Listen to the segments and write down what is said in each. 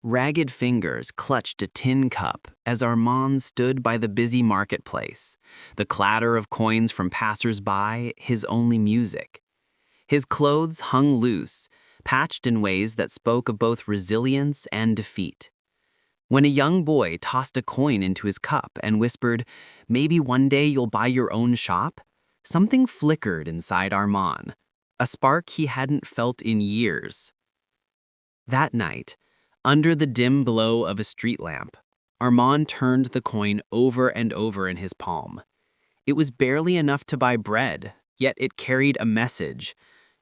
Ragged fingers clutched a tin cup as Armand stood by the busy marketplace, the clatter of coins from passers-by his only music. His clothes hung loose, patched in ways that spoke of both resilience and defeat. When a young boy tossed a coin into his cup and whispered, "Maybe one day you'll buy your own shop," something flickered inside Armand, a spark he hadn't felt in years. That night, under the dim glow of a street lamp, Armand turned the coin over and over in his palm. It was barely enough to buy bread, yet it carried a message: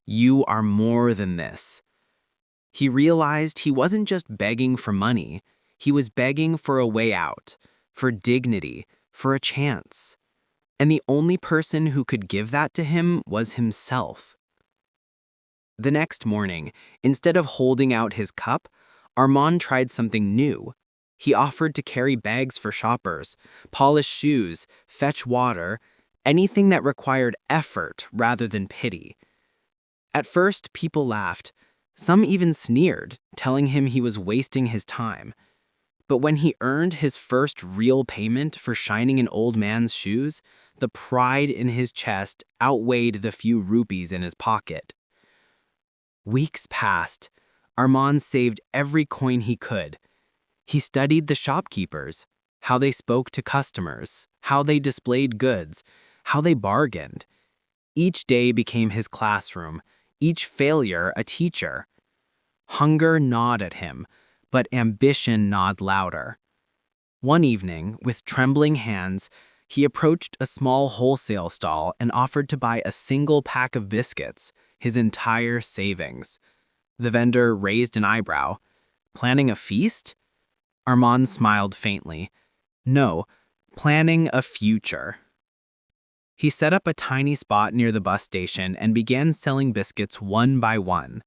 "You are more than this." He realized he wasn't just begging for money, he was begging for a way out, for dignity, for a chance. And the only person who could give that to him was himself. The next morning, instead of holding out his cup, Armand tried something new. He offered to carry bags for shoppers, polish shoes, fetch water, anything that required effort rather than pity. At first, people laughed. Some even sneered, telling him he was wasting his time. But when he earned his first real payment for shining an old man's shoes, the pride in his chest outweighed the few rupees in his pocket. Weeks passed. Armand saved every coin he could. He studied the shopkeepers, how they spoke to customers, how they displayed goods, how they bargained. Each day became his classroom, each failure a teacher. Hunger gnawed at him, but ambition gnawed louder. One evening, with trembling hands, he approached a small wholesale stall and offered to buy a single pack of biscuits, his entire savings. The vendor raised an eyebrow. Planning a feast? Armand smiled faintly. No, planning a future. He set up a tiny spot near the bus station and began selling biscuits one by one.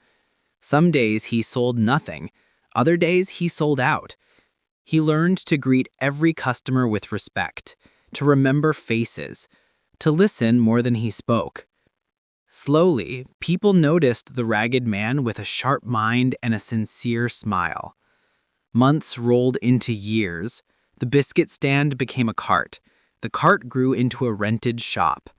Some days he sold nothing. Other days he sold out. He learned to greet every customer with respect, to remember faces, to listen more than he spoke. Slowly, people noticed the ragged man with a sharp mind and a sincere smile. Months rolled into years. The biscuit stand became a cart. The cart grew into a rented shop.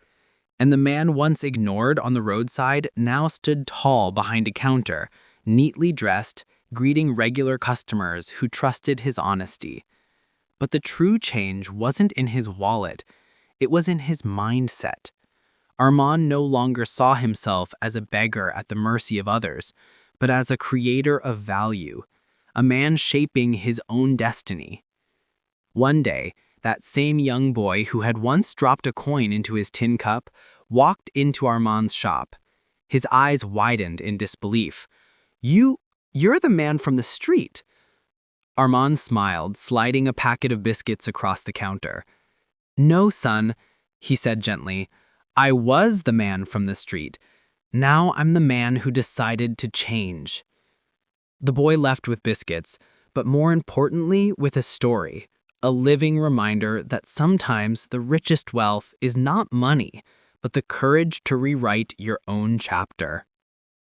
And the man once ignored on the roadside now stood tall behind a counter, neatly dressed, greeting regular customers who trusted his honesty. But the true change wasn't in his wallet. It was in his mindset. Armand no longer saw himself as a beggar at the mercy of others, but as a creator of value, a man shaping his own destiny. One day, that same young boy who had once dropped a coin into his tin cup walked into Armand's shop. His eyes widened in disbelief. You're the man from the street." Armand smiled, sliding a packet of biscuits across the counter. "No, son," he said gently. "I was the man from the street. Now I'm the man who decided to change." The boy left with biscuits, but more importantly, with a story, a living reminder that sometimes the richest wealth is not money, but the courage to rewrite your own chapter.